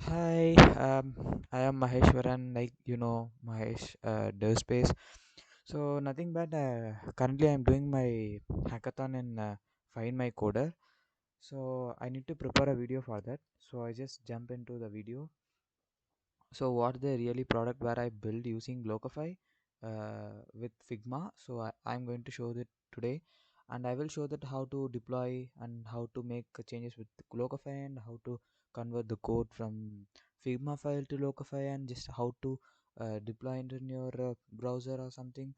Hi, I am Maheshwaran, like Mahesh, DevSpace. So nothing but currently I'm doing my hackathon in Find My Coder. So I need to prepare a video for that. So I just jump into the video. So what the really product where I build using Locofy with Figma. So I'm going to show that today, and I will show that how to deploy and how to make changes with Locofy and how to convert the code from Figma file to Locofy and just how to deploy it in your browser or something.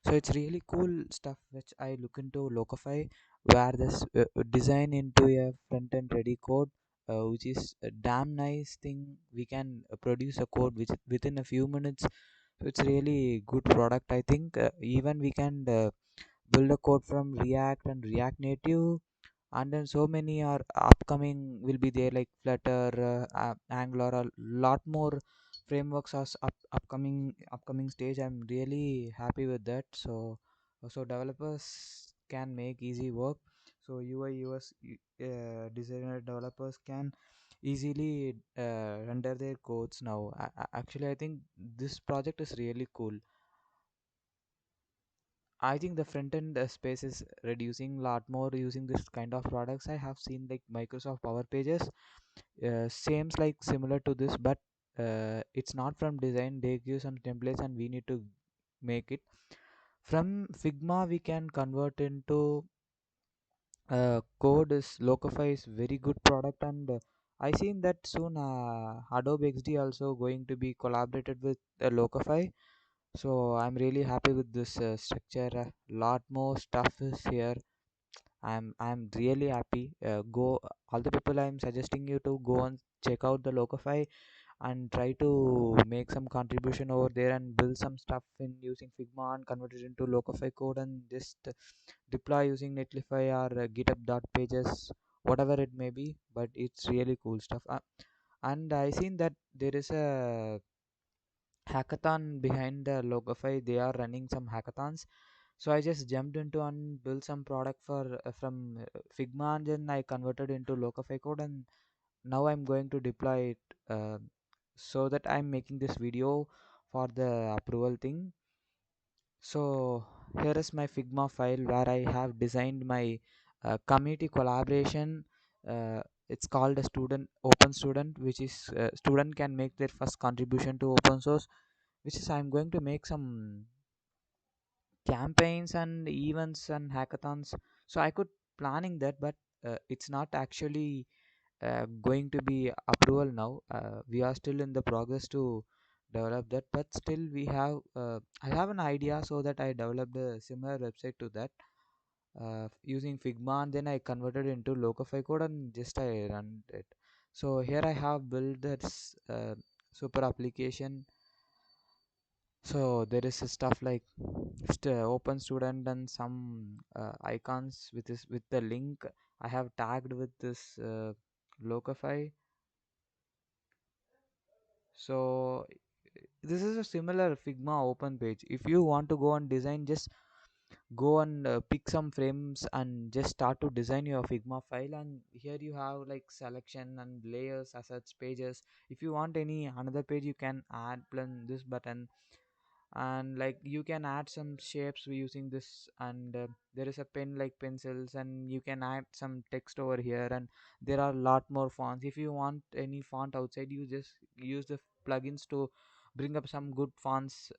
So it's really cool stuff which I look into Locofy, where this design into a front end ready code, which is a damn nice thing. We can produce a code which within a few minutes. So it's really good product. I think even we can build a code from React and React Native, and then so many are upcoming will be there like Flutter, Angular, a lot more frameworks are upcoming stage. I'm really happy with that. So developers can make easy work. So UI designer developers can easily render their codes now. Actually, I think this project is really cool. I think the front end space is reducing a lot more using this kind of products. I have seen like Microsoft Power Pages, seems like similar to this, but it's not from design. They give some templates and we need to make it. From Figma, we can convert into code. Is Locofy is very good product, and I seen that soon Adobe XD also going to be collaborated with Locofy. So I'm really happy with this structure. A lot more stuff is here. I'm really happy. Go all the people. I'm suggesting you to go and check out the Locofy and try to make some contribution over there and build some stuff in using Figma and convert it into Locofy code and just deploy using Netlify or GitHub.pages, whatever it may be. But it's really cool stuff. And I seen that there is a hackathon behind the Locofy. They are running some hackathons, so I just jumped into and built some product for from Figma, and then I converted into Locofy code, and now I'm going to deploy it, so that I'm making this video for the approval thing. So here is my Figma file where I have designed my community collaboration. It's called a student open student, which is student can make their first contribution to open source, which is I'm going to make some campaigns and events and hackathons. So I could planning that, but it's not actually going to be approval now. We are still in the progress to develop that, but still we have I have an idea, so that I developed a similar website to that using Figma, and then I converted into Locofy code and just I run it. So here I have built this super application. So there is a stuff like open student and some icons with this with the link I have tagged with this Locofy. So this is a similar Figma open page. If you want to go and design, just go and pick some frames and just start to design your Figma file. And here you have like selection and layers, assets, pages. If you want any another page, you can add plan this button, and like you can add some shapes using this, and there is a pen like pencils, and you can add some text over here, and there are a lot more fonts. If you want any font outside, you just use the plugins to bring up some good fonts.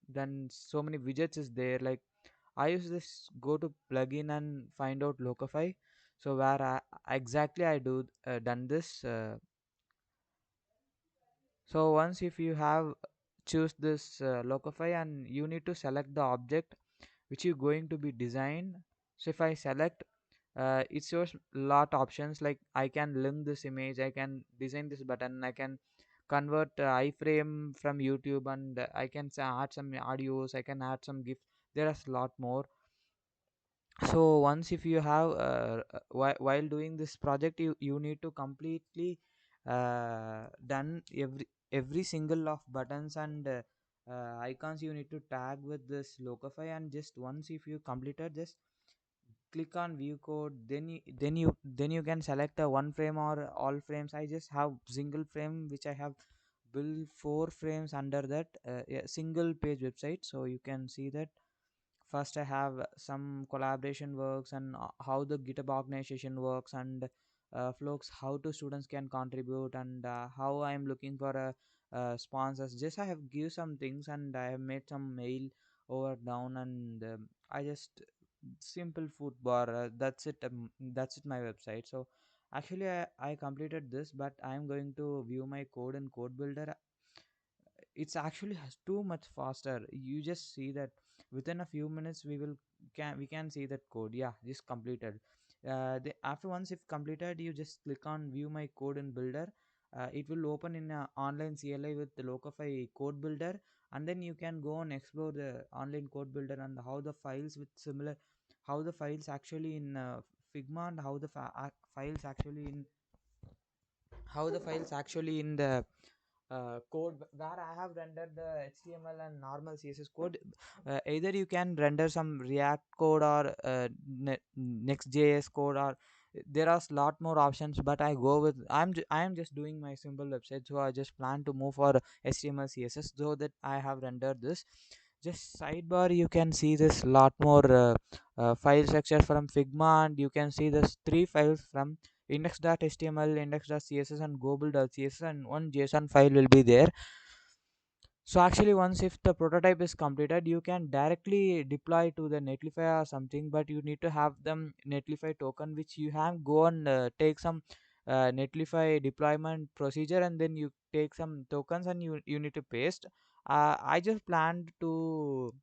Then so many widgets is there, like I use this go to plugin and find out Locofy. So where exactly I do done this, so once if you have choose this Locofy, and you need to select the object which you going to be designed. So if I select, it shows lot options, like I can link this image, I can design this button, I can convert iframe from YouTube, and I can add some audios, I can add some gifs. There is a lot more. So once if you have while doing this project, you need to completely done every single of buttons and icons. You need to tag with this Locofy, and just once if you completed this, click on view code, then you can select a one frame or all frames. I just have single frame which I have built four frames under that single page website. So you can see that first I have some collaboration works and how the GitHub organization works, and flows how to students can contribute, and how I am looking for a sponsors. Just I have give some things, and I have made some mail over down, and I just simple food bar, that's it my website. So actually I completed this, but I am going to view my code in code builder. It's actually has too much faster. You just see that within a few minutes we can see that code, yeah, just completed. After once if completed, you just click on view my code in builder. It will open in a online CLI with the Locofy code builder, and then you can go and explore the online code builder and how the files with similar, how the files actually in Figma, and how the files actually in, how the files actually in the code where I have rendered the HTML and normal CSS code. Either you can render some React code or Next.js code, or there are lot more options. But I go with, I am just doing my simple website, so I just plan to move for HTML CSS, so that I have rendered this. Just sidebar, you can see this lot more file structure from Figma, and you can see this three files from index.html, index.css, and global.css, and one JSON file will be there. So actually once if the prototype is completed, you can directly deploy to the Netlify or something, but you need to have them Netlify token, which you have go and take some Netlify deployment procedure, and then you take some tokens, and you need to paste. I just planned to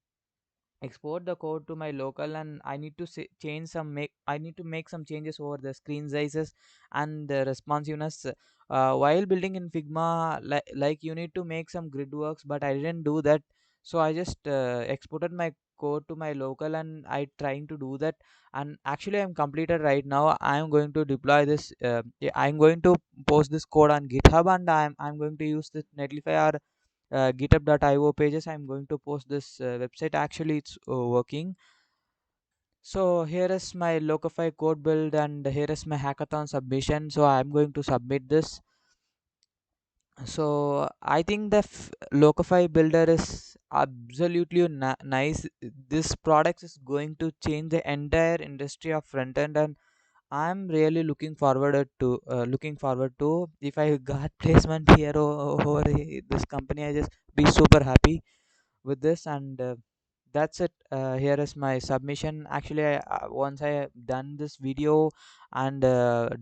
export the code to my local, and I need to change some make I need to make some changes over the screen sizes and the responsiveness while building in Figma. Like you need to make some grid works, but I didn't do that. So I just exported my code to my local, and I trying to do that. And actually I'm completed right now. I am going to deploy this, I'm going to post this code on GitHub, and I'm going to use the Netlify or github.io pages. I'm going to post this website. Actually it's working. So here is my Locofy code build, and here is my hackathon submission. So I'm going to submit this. So I think the Locofy builder is absolutely nice. This product is going to change the entire industry of front end, and I'm really looking forward to if I got placement here over this company. I just be super happy with this. And that's it. Here is my submission. Actually once I have done this video and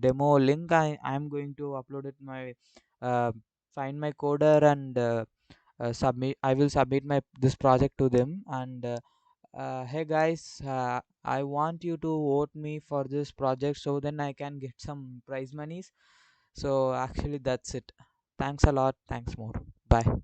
demo link, I'm going to upload it my uh, find my coder, and submit I will submit my this project to them. And hey guys, I want you to vote me for this project, so then I can get some prize monies. So actually that's it. Thanks a lot. Thanks more. Bye.